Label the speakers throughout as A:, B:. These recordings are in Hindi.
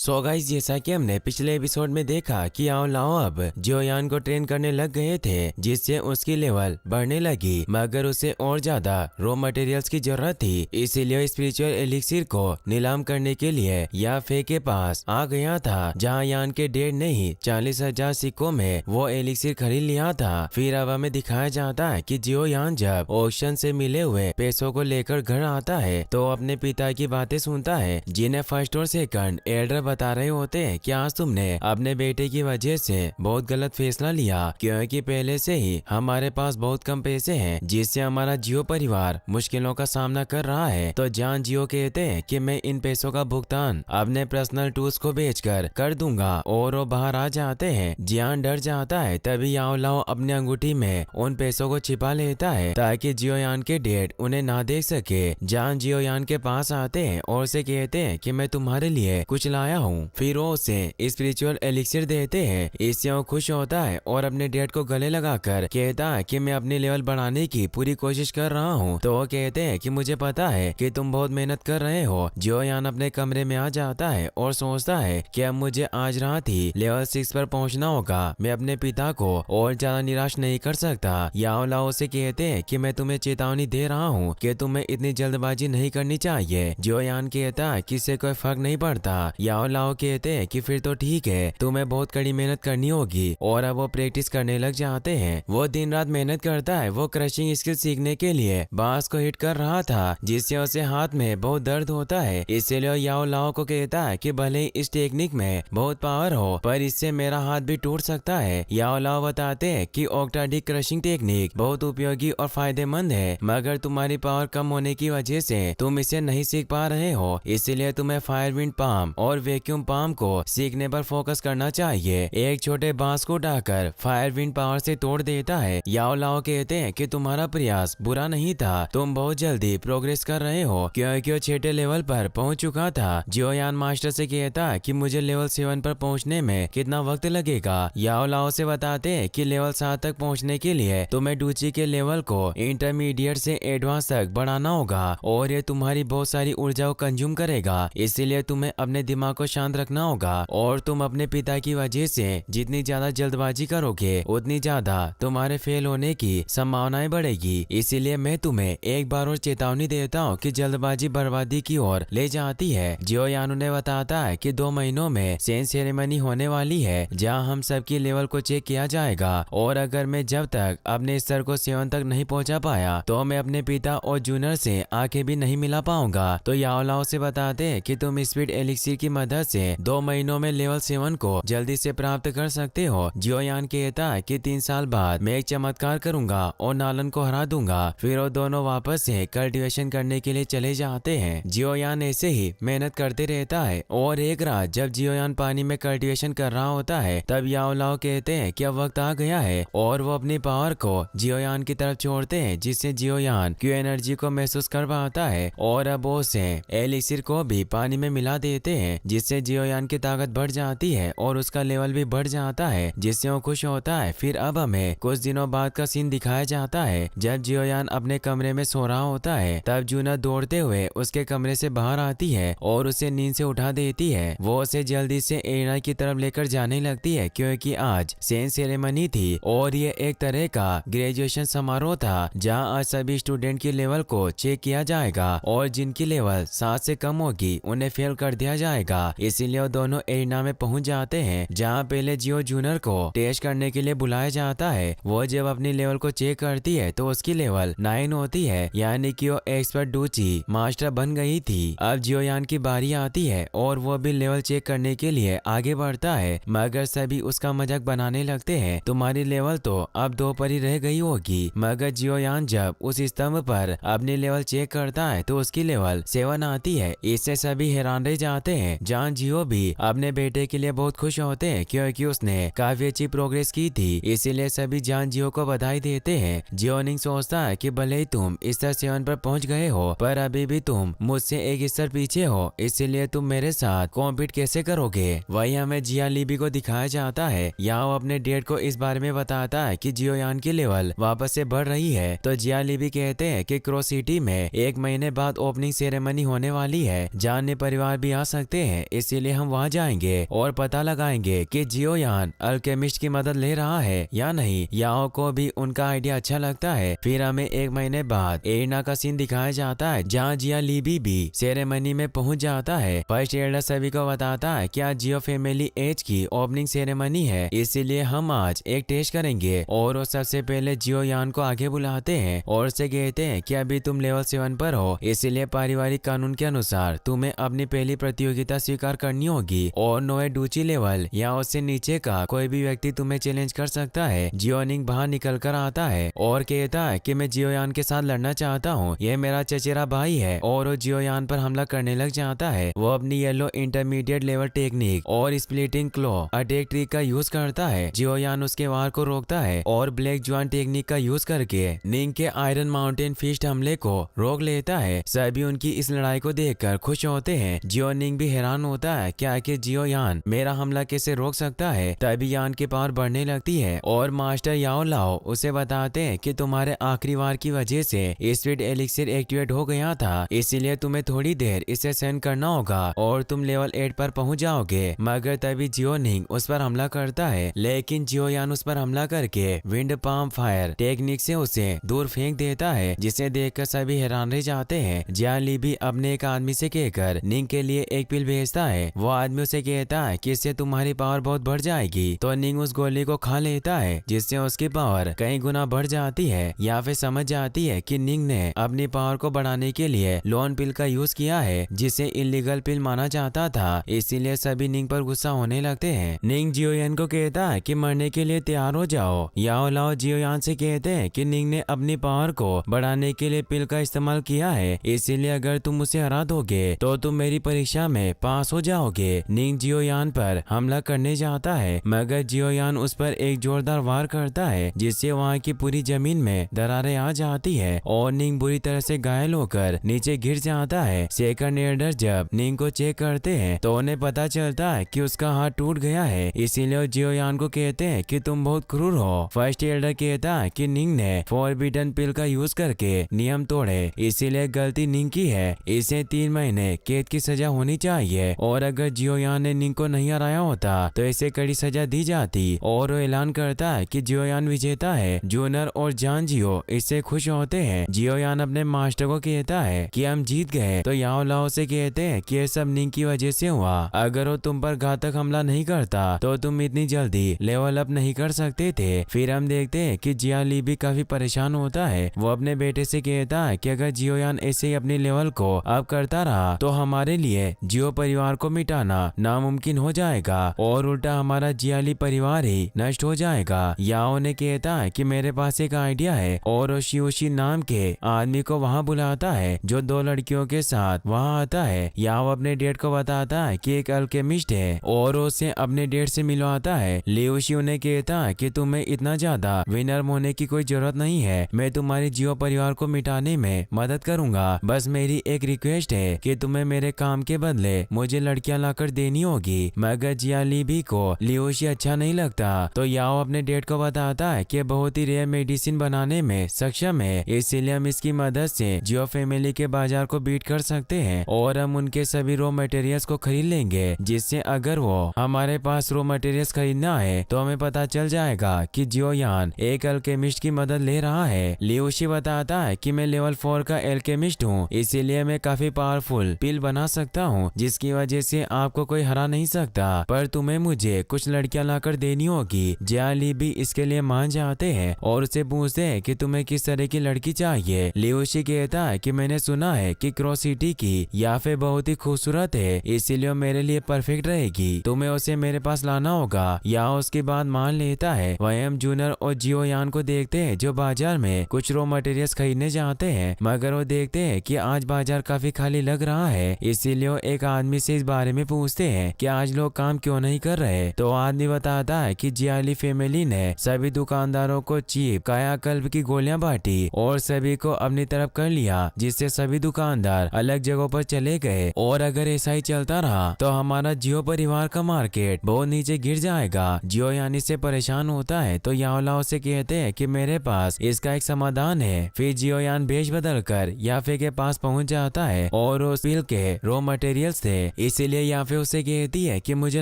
A: सो गाइस, जैसा कि हमने पिछले एपिसोड में देखा कि आओ लाओ अब जियोयान को ट्रेन करने लग गए थे, जिससे उसकी लेवल बढ़ने लगी, मगर उसे और ज्यादा रॉ मटेरियल्स की जरूरत थी। इसीलिए स्पिरिचुअल एलिक्सिर को नीलाम करने के लिए याफे के पास आ गया था, जहां यान के डेढ़ ने ही 40,000 सिक्कों में वो एलिक्सिर खरीद लिया था। फिर अब हमें दिखाया जाता है कि जियोयान जब ऑक्शन से मिले हुए पैसों को लेकर घर आता है तो अपने पिता की बातें सुनता है, जिन्हें फर्स्ट और सेकंड एल्डर बता रहे होते हैं कि आज तुमने अपने बेटे की वजह से बहुत गलत फैसला लिया, क्योंकि पहले से ही हमारे पास बहुत कम पैसे हैं, जिससे हमारा जियो परिवार मुश्किलों का सामना कर रहा है। तो जान जियो कहते हैं कि मैं इन पैसों का भुगतान अपने पर्सनल टूल्स को बेचकर कर दूंगा, और वो बाहर आ जाते हैं। जियान डर जाता है, तभी याओ लाओ अपने अंगूठी में उन पैसों को छिपा लेता है ताकि जियोयान के डैड उन्हें ना देख सके। जान जियोयान के पास आते हैं और उसे कहते हैं कि मैं तुम्हारे लिए कुछ लाया हूँ। फिर वो उसे स्पिरिचुअल एलिक्सिर देते हैं। इससे वो खुश होता है और अपने डैड को गले लगाकर कहता है कि मैं अपनी लेवल बढ़ाने की पूरी कोशिश कर रहा हूँ। तो वो कहते हैं कि मुझे पता है कि तुम बहुत मेहनत कर रहे हो। जियोयान अपने कमरे में आ जाता है और सोचता है कि अब मुझे आज रात ही लेवल 6 पर पहुंचना होगा। मैं अपने पिता को और ज्यादा निराश नहीं कर सकता। याओ लाओ से कहते हैं कि मैं तुम्हें चेतावनी दे रहा हूँ कि तुम्हें इतनी जल्दबाजी नहीं करनी चाहिए। जियोयान कहता है कि इससे कोई फर्क नहीं पड़ता। याओ लाओ कहते हैं कि फिर तो ठीक है, तुम्हें बहुत कड़ी मेहनत करनी होगी, और अब वो प्रैक्टिस करने लग जाते हैं। वो दिन रात मेहनत करता है। वो क्रशिंग स्किल सीखने के लिए बांस को हिट कर रहा था, जिससे उसे हाथ में बहुत दर्द होता है। इसीलिए याओ लाओ को कहता है कि भले ही इस टेक्निक में बहुत पावर हो, पर इससे मेरा हाथ भी टूट सकता है। याओ लाओ बताते हैं कि ऑक्टाडिक क्रशिंग टेक्निक बहुत उपयोगी और फायदेमंद है, मगर तुम्हारी पावर कम होने की वजह से तुम इसे नहीं सीख पा रहे हो। इसीलिए तुम्हें फायर विंड पाम और वैक्यूम पाम को सीखने पर फोकस करना चाहिए। एक छोटे बांस को उठाकर फायर विंड पावर से तोड़ देता है। याओ लाओ कहते हैं कि तुम्हारा प्रयास बुरा नहीं था, तुम बहुत जल्दी प्रोग्रेस कर रहे हो, क्योंकि वो 6ठे लेवल पर पहुंच चुका था। जियोयान मास्टर से कहता है कि मुझे लेवल 7 पर पहुंचने में कितना वक्त लगेगा। याओ लाओ से बताते हैं कि लेवल 7 तक पहुंचने के लिए तुम्हें डूची के लेवल को इंटरमीडिएट से एडवांस तक बढ़ाना होगा, और ये तुम्हारी बहुत सारी ऊर्जा को कंज्यूम करेगा। इसीलिए तुम्हें अपने दिमाग को शांत रखना होगा, और तुम अपने पिता की वजह से जितनी ज्यादा जल्दबाजी करोगे उतनी ज्यादा तुम्हारे फेल होने की संभावनाएं बढ़ेगी। इसीलिए मैं तुम्हें एक बार और चेतावनी देता हूँ कि जल्दबाजी बर्बादी की ओर ले जाती है। जियोयान उन्हें बताता है कि 2 महीनों में सेंस सेरेमनी होने वाली है, जहाँ हम सबकी लेवल को चेक किया जाएगा, और अगर मैं जब तक अपने स्तर को 7 तक नहीं पहुँचा पाया तो मैं अपने पिता और जूनियर से आंखें भी नहीं मिला पाऊंगा। तो याओ लाओ से बताते हैं कि तुम स्पीड एलिक्सिर की मदद से 2 महीनों में लेवल 7 को जल्दी से प्राप्त कर सकते हो। जियोयान कहता है कि 3 साल बाद मैं एक चमत्कार करूंगा और नालन को हरा दूंगा। फिर वो दोनों वापस से कल्टीवेशन करने के लिए चले जाते हैं। जियोयान ऐसे ही मेहनत करते रहता है, और एक रात जब जियोयान पानी में कल्टीवेशन कर रहा होता है, तब याओ लाओ कहते हैं कि अब वक्त आ गया है, और वो अपनी पावर को जियोयान की तरफ छोड़ते हैं, जिससे जियोयान की एनर्जी को महसूस कर पाता है, और अब वो उसे एलिक्सिर को भी पानी में मिला देते हैं, जिससे जियोयान की ताकत बढ़ जाती है और उसका लेवल भी बढ़ जाता है, जिससे वो खुश होता है। फिर अब हमें कुछ दिनों बाद का सीन दिखाया जाता है। जब जियोयान अपने कमरे में सो रहा होता है, तब जूना दौड़ते हुए उसके कमरे से बाहर आती है और उसे नींद से उठा देती है। वो उसे जल्दी से एरिना की तरफ लेकर जाने लगती है, क्योंकि आज सेंस सेरेमनी थी और ये एक तरह का ग्रेजुएशन समारोह था, जहाँ आज सभी स्टूडेंट की लेवल को चेक किया जाएगा, और जिनकी लेवल 7 से कम होगी उन्हें फेल कर दिया जाएगा। इसीलिए वो दोनों एरिना में पहुंच जाते हैं, जहां पहले जियो जूनियर को टेस्ट करने के लिए बुलाया जाता है। वो जब अपनी लेवल को चेक करती है तो उसकी लेवल 9 होती है, यानी कि वो एक्सपर्ट डूची मास्टर बन गई थी। अब जियोयान की बारी आती है और वो भी लेवल चेक करने के लिए आगे बढ़ता है, मगर सभी उसका मजाक बनाने लगते हैं। तुम्हारी लेवल तो अब 2 पर ही रह गई होगी। मगर जियोयान जब उस स्तंभ पर अपनी लेवल चेक करता है तो उसकी लेवल 7 आती है। इससे सभी हैरान रह जाते हैं। जान जियो भी अपने बेटे के लिए बहुत खुश होते हैं, क्योंकि उसने काफी अच्छी प्रोग्रेस की थी। इसीलिए सभी जान जियो को बधाई देते हैं। जियोनिंग सोचता है कि भले ही तुम स्तर 7 पर पहुंच गए हो, पर अभी भी तुम मुझसे एक स्तर पीछे हो, इसीलिए तुम मेरे साथ कॉम्पीट कैसे करोगे। वही हमें जिया लीबी को दिखाया जाता है। यहाँ वो अपने डैड को इस बारे में बताता है कि जियोयान की लेवल वापस से बढ़ रही है। तो जिया लीबी कहते हैं कि क्रो सिटी में 1 महीने बाद ओपनिंग सेरेमनी होने वाली है, जान परिवार भी आ सकते हैं। इसीलिए हम वहाँ जाएंगे और पता लगाएंगे कि जियोयान अल्केमिस्ट की मदद ले रहा है या नहीं। याओ को भी उनका आइडिया अच्छा लगता है। फिर हमें 1 महीने बाद एरिना का सीन दिखाया जाता है जहाँ जिया लीबी भी सेरेमनी में पहुंच जाता है। फर्स्ट एल्डर सभी को बताता है कि आज जियो फैमिली एज की ओपनिंग सेरेमनी है, इसीलिए हम आज एक टेस्ट करेंगे। और वो सबसे पहले जियोयान को आगे बुलाते हैं और उसे कहते हैं कि अभी तुम लेवल 7 पर हो, इसीलिए पारिवारिक कानून के अनुसार तुम्हें अपनी पहली प्रतियोगिता स्वीकार करनी होगी और नोए डूची लेवल या उससे नीचे का कोई भी व्यक्ति तुम्हें चैलेंज कर सकता है। जियोनिंग बाहर निकल कर आता है और कहता है कि मैं जियोयान के साथ लड़ना चाहता हूँ, यह मेरा चचेरा भाई है। और वो जियोयान पर हमला करने लग जाता है। वो अपनी येलो इंटरमीडिएट लेवल टेक्निक और स्प्लिटिंग क्लो अटैक ट्रिक का यूज करता है। जियोयान उसके वार को रोकता है और ब्लैक ज्वान टेक्निक का यूज करके निंग के आयरन माउंटेन फिस्ट हमले को रोक लेता है। सभी उनकी इस लड़ाई को देखकर खुश होते हैं। जियो निंग भी हैरान होता है कि आखिर जियोयान मेरा हमला कैसे रोक सकता है। तभी यान की पावर बढ़ने लगती है और मास्टर याओ लाओ उसे बताते हैं कि तुम्हारे आखिरी वार की वजह से स्पीड एलिक्सिर एक्टिवेट हो गया था, इसीलिए तुम्हें थोड़ी देर इसे सेंड करना होगा और तुम लेवल 8 पर पहुंच जाओगे। मगर तभी जियो निंग उस पर हमला करता है, लेकिन जियोयान उस पर हमला करके विंड पाम फायर टेक्निक से उसे दूर फेंक देता है, जिसे देखकर सभी हैरान रह जाते हैं। जिया ली भी अपने एक आदमी से कहकर निंग के लिए एक पिल भेजता है। वो आदमी उसे कहता है कि इससे तुम्हारी पावर बहुत बढ़ जाएगी। तो निंग उस गोली को खा लेता है, जिससे उसकी पावर कई गुना बढ़ जाती है। या फिर समझ जाती है कि निंग ने अपनी पावर को बढ़ाने के लिए लोन पिल का यूज किया है, जिसे इलीगल पिल माना जाता था। इसीलिए सभी निंग पर गुस्सा होने लगते हैं। निंग जियोयान को कहता है कि मरने के लिए तैयार हो जाओ। याओ लाओ जियोयान से कहते हैं कि निंग ने अपनी पावर को बढ़ाने के लिए पिल का इस्तेमाल किया है, इसीलिए अगर तुम उसे हरा दोगे तो तुम मेरी परीक्षा में पास हो जाओगे। निंग जियोयान पर हमला करने जाता है, मगर जियोयान उस पर एक जोरदार वार करता है, जिससे वहाँ की पूरी जमीन में दरारें आ जाती है और निंग बुरी तरह से घायल होकर नीचे गिर जाता है। सेकंड एल्डर जब निंग को चेक करते हैं तो उन्हें पता चलता है कि उसका हाथ टूट गया है, इसीलिए जियोयान को कहते हैं कि तुम बहुत क्रूर हो। फर्स्ट एल्डर कहता है कि निंग ने फॉरबिडन पिल का यूज करके नियम तोड़े, इसीलिए गलती निंग की है, इसे 3 महीने कैद की सजा होनी चाहिए। और अगर जियोयान ने निंग को नहीं हराया होता तो इसे कड़ी सजा दी जाती। और वो ऐलान करता है कि जियोयान विजेता है। जूनर और जान जियो इससे खुश होते हैं। जियोयान अपने मास्टर को कहता है कि हम जीत गए। तो याओ लाओ से कहते हैं कि ये सब निंग की वजह से हुआ, अगर वो तुम पर घातक हमला नहीं करता तो तुम इतनी जल्दी लेवल अप नहीं कर सकते थे। फिर हम देखते हैं कि जिया ली भी काफी परेशान होता है। वो अपने बेटे से कहता है कि अगर जियोयान ऐसे ही अपने लेवल को अप करता रहा तो हमारे लिए जियो परिवार को मिटाना नामुमकिन हो जाएगा और उल्टा हमारा जियाली परिवार ही नष्ट हो जाएगा। याओ ने कहता है कि मेरे पास एक आइडिया है और वो शियोशी नाम के आदमी को वहाँ बुलाता है, जो 2 लड़कियों के साथ वहाँ आता है। याओ अपने डेट को बताता है कि एक अल्केमिस्ट है और उसे अपने डेट से मिलवाता है। लियोशी उन्हें कहता है कि तुम्हें इतना ज्यादा विनर होने की कोई जरूरत नहीं है, मैं तुम्हारी जियो परिवार को मिटाने में मदद करूंगा। बस मेरी एक रिक्वेस्ट है कि तुम्हें मेरे काम के बदले मुझे लड़कियां लाकर देनी होगी। मगर जिया ली भी को लियोशी अच्छा नहीं लगता, तो याओ अपने डेट को बताता है कि बहुत ही रेयर मेडिसिन बनाने में सक्षम है, इसीलिए हम इसकी मदद से जियो फैमिली के बाजार को बीट कर सकते हैं और हम उनके सभी रॉ मटेरियल्स को खरीद लेंगे, जिससे अगर वो हमारे पास रॉ मटेरियल्स खरीदना है तो हमें पता चल जाएगा कि जियोयान एक अल्केमिस्ट की मदद ले रहा है। लियोशी बताता है कि मैं लेवल 4 का अल्केमिस्ट हूँ, इसीलिए मैं काफी पावरफुल पिल बना सकता हूँ, जिसकी वजह से आपको कोई हरा नहीं सकता, पर तुम्हें मुझे कुछ लड़कियां लाकर देनी होगी। जिया ली भी इसके लिए मान जाते हैं और उसे पूछते हैं कि तुम्हें किस तरह की लड़की चाहिए। लियोशी कहता है कि मैंने सुना है कि क्रॉस सिटी की या फिर बहुत ही खूबसूरत है, इसीलिए मेरे लिए परफेक्ट रहेगी, तुम्हें उसे मेरे पास लाना होगा। या उसकी बात मान लेता है। वहीं हम जूनर और जियोयान को देखते हैं जो बाजार में कुछ रॉ मटेरियल्स खरीदने जाते हैं, मगर वो देखते हैं कि आज बाजार काफी खाली लग रहा है, इसीलिए वो एक आदमी से इस बारे में पूछते हैं कि आज लोग काम क्यों नहीं कर रहे। तो आदमी बताता है कि जियाली फैमिली ने सभी दुकानदारों को चीप कायाकल्प की गोलियां बांटी और सभी को अपनी तरफ कर लिया, जिससे सभी दुकानदार अलग जगहों पर चले गए। और अगर ऐसा ही चलता रहा तो हमारा जियो परिवार का मार्केट बहुत नीचे गिर जाएगा। जियो यानी से परेशान होता है तो याओ लाओ से कहते हैं कि मेरे पास इसका एक समाधान है। फिर जियोयान भेष बदल कर याफे के पास पहुंच जाता है और उस पिल के रॉ मटेरियल से इसीलिए याफे उसे कहती है कि मुझे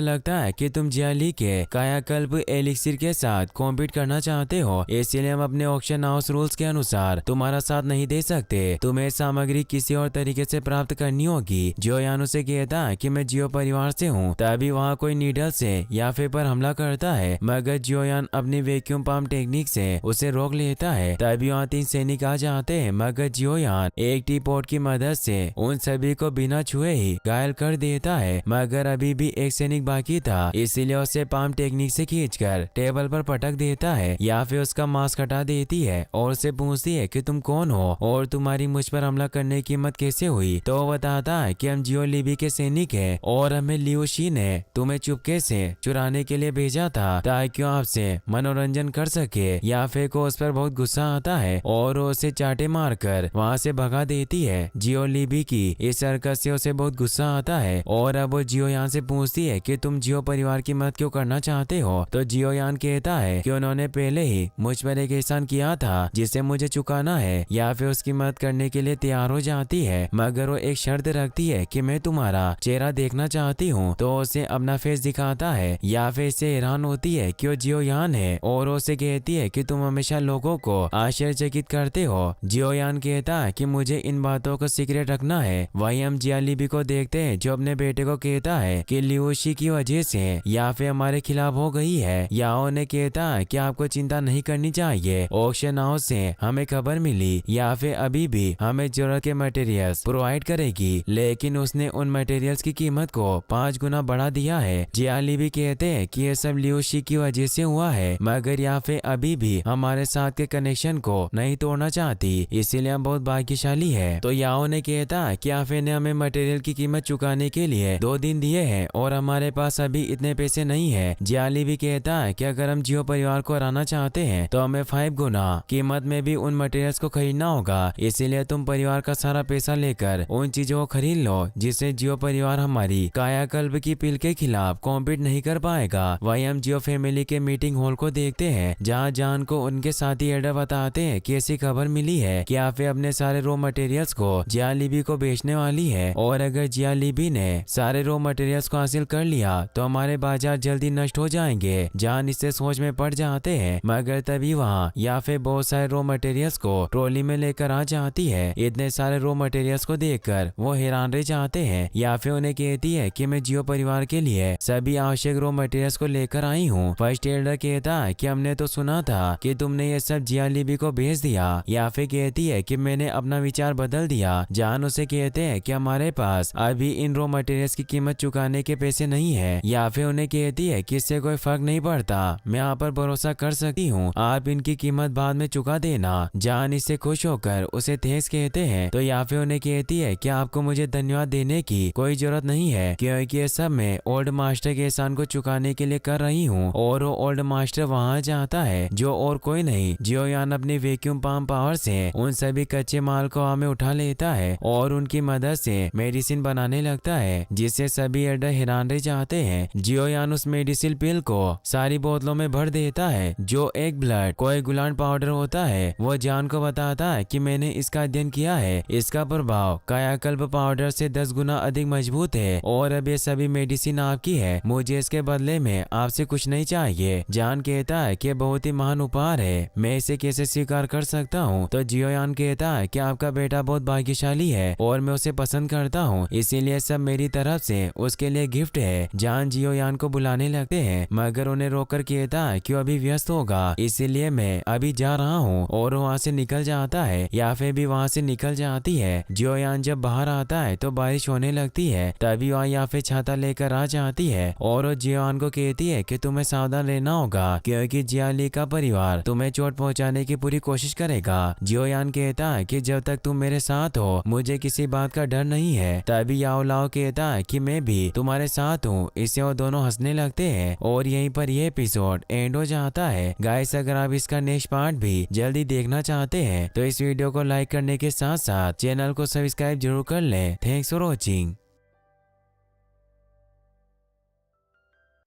A: लगता है कि तुम जियाली के कायाकल्प एलिक्सिर के साथ कॉम्पीट करना चाहते हो, इसीलिए हम अपने ऑक्शन हाउस रूल्स के अनुसार तुम्हारा साथ नहीं दे सकते। तुम्हें सामग्री किसी और तरीके से प्राप्त करनी होगी। जियोयान उसे कहता है कि मैं जियो परिवार से हूँ। तभी वहाँ कोई नीडल से याफे पर हमला करता है, मगर जियोयान अपनी वैक्यूम पंप टेक्निक से उसे रोक लेता है। तभी वहाँ 3 सैनिक आ जाते हैं, मगर जियोयान एक टी पॉट की मदद से उन सभी को बिना छुए ही घायल कर देता है। मगर अभी भी एक सैनिक बाकी था, इसीलिए उसे पंप टेक्निक से खींचकर टेबल पर पटक देता है। याफे उसका मास्क हटा देती है और उसे पूछती है कि तुम कौन हो और तुम्हारी मुझ पर हमला करने की हिम्मत कैसे हुई। तो वो बताता है कि हम जियो लिबी के सैनिक हैं और हमें लियू शी ने तुम्हें चुपके से चुराने के लिए भेजा था ताकि आपसे मनोरंजन कर सके। याफे को उस पर बहुत गुस्सा आता है और वो उसे चाटे मारकर वहाँ से भगा देती है। जियो लिबी की इस हरकत से उसे बहुत गुस्सा आता है और अब वो जियोयान से पूछती है कि तुम जियो परिवार की मदद क्यों करना चाहते हो। तो जियोयान कहता है कि उन्होंने पहले ही मुझ पर एक एहसान किया था जिसे मुझे चुकाना है। या फिर उसकी मदद करने के लिए तैयार हो जाती है, मगर वो एक शर्त रखती है कि मैं तुम्हारा चेहरा देखना चाहती हूँ। तो उसे अपना फेस दिखाता है। या फिर इससे हैरान होती है कि वो जियोयान है और उसे कहती है कि तुम हमेशा लोगों को आश्चर्यचकित करते हो। जियोयान कहता है कि मुझे इन बातों को सीक्रेट रखना है। वही हम जियालिबी को देखते हैं जो अपने बेटे को कहता है कि लियोशी की वजह से या फिर हमारे खिलाफ हो गई है। याओ ने कहता है कि आपको चिंता नहीं करनी चाहिए, ऑक्शन हाउस से हमें खबर मिली या फिर अभी भी हमें जरूरत के मटेरियल्स प्रोवाइड करेगी, लेकिन उसने उन मटेरियल्स की कीमत को 5 गुना बढ़ा दिया है। जियालिबी कहते हैं कि ये सब लियोशी की वजह से हुआ है, मगर या फिर अभी भी हमारे साथ के कनेक्शन को नहीं तोड़ना चाहती, इसीलिए हम बहुत भाग्यशाली है। तो याओ ने कहता है कि याफे ने हमें मटेरियल की कीमत चुकाने के लिए 2 दिन दिए हैं और हमारे पास अभी इतने पैसे नहीं है। जियालिबी कहता है कि अगर हम जियो परिवार को हराना चाहते हैं तो हमें 5 गुना कीमत में भी उन मटेरियल्स को खरीदना होगा, इसीलिए तुम परिवार का सारा पैसा लेकर उन चीजों को खरीद लो जिससे जियो परिवार हमारी कायाकल्प की पील के खिलाफ कॉम्पीट नहीं कर पाएगा। वही हम जियो फैमिली के मीटिंग हॉल को देखते हैं जहाँ जान को उनके साथी एडर बताते हैं कि ऐसी खबर मिली है कि याफे अपने सारे रॉ मटेरियल्स को जियालिबी को बेचने वाली है और अगर जियालिबी ने सारे रॉ मटेरियल्स को हासिल कर लिया तो हमारे बाजार जल्दी नष्ट हो जाएंगे। जान इससे सोच में पड़ जाते हैं, मगर तभी वहाँ याफे बहुत सारे रॉ मटेरियल्स को ट्रॉली में लेकर आ जाती है। इतने सारे रॉ मटेरियल्स को देखकर वो हैरान रह जाते हैं। याफे उन्हें कहती है कि मैं जियो परिवार के लिए सभी आवश्यक रॉ मटेरियल्स को लेकर आई हूँ। फर्स्ट एल्डर कहता है कि हमने तो सुना था कि तुमने ये सब जियालिबी को भेज दिया। याफे कहती है कि मैंने अपना विचार बदल दिया। जान उसे कहते हैं कि हमारे पास अभी इन रॉ मटेरियल्स की कीमत चुकाने के पैसे नहीं है। याफे उन्हें कहती है कि इससे कोई फर्क नहीं पड़ता, मैं आप पर भरोसा कर सकती हूँ, आप इनकी कीमत बाद में चुका देना। जान इससे खुश होकर उसे थैंक्स कहते हैं। तो याफे उन्हें कहती है कि आपको मुझे धन्यवाद देने की कोई जरूरत नहीं है, क्योंकि ये सब मैं ओल्ड मास्टर के एहसान को चुकाने के लिए कर रही हूँ। और वो ओल्ड मास्टर वहाँ जाता है जो और कोई नहीं, जियोयान अपनी वैक्यूम पंप पावर से उन सभी कच्चे माल को हमें उठा लेता है और उनकी मदद से मेडिसिन बनाने लगता है, जिससे सभी एल्डर हैरान रह जाते हैं। जियोयान उस मेडिसिन पिल को सारी बोतलों में भर देता है जो एक ब्लड कोएगुलेंट पाउडर होता है। वो जान को बताता है कि मैंने इसका अध्ययन किया है, इसका प्रभाव कायाकल्प पाउडर से 10 गुना अधिक मजबूत है और अब ये सभी मेडिसिन आपकी है, मुझे इसके बदले में आपसे कुछ नहीं चाहिए। जान कहता है कि बहुत ही महान उपहार है, मैं इसे कैसे स्वीकार कर सकता हूँ। तो जियोयान कहता है कि आपका बेटा बहुत भाग्यशाली है और मैं उसे पसंद करता हूँ, इसीलिए सब मेरी तरफ से उसके लिए गिफ्ट है। जान जियोयान को बुलाने लगते हैं, मगर उन्हें रोककर कहता है कि वो अभी व्यस्त होगा, इसीलिए मैं अभी जा रहा हूँ और वहाँ से निकल जाता है। याफे भी वहाँ से निकल जाती है। जियोयान जब बाहर आता है तो बारिश होने लगती है, तभी वहाँ याफे छाता लेकर आ जाती है और वो जियोयान को कहती है कि तुम्हें सावधान रहना होगा क्योंकि जियाली का परिवार तुम्हें चोट पहुँचाने की पूरी कोशिश करेगा। जियोयान कहता है कि जब तक तुम मेरे साथ हो मुझे किसी बात का डर नहीं है। तभी याओ लाओ कहता है कि मैं भी तुम्हारे साथ हूँ। इससे वो दोनों हंसने लगते हैं और यहीं पर ये एपिसोड एंड हो जाता है। गाइस, अगर आप इसका नेक्स्ट पार्ट भी जल्दी देखना चाहते हैं तो इस वीडियो को लाइक करने के साथ साथ चैनल को सब्सक्राइब जरूर कर लें। Thanks for watching.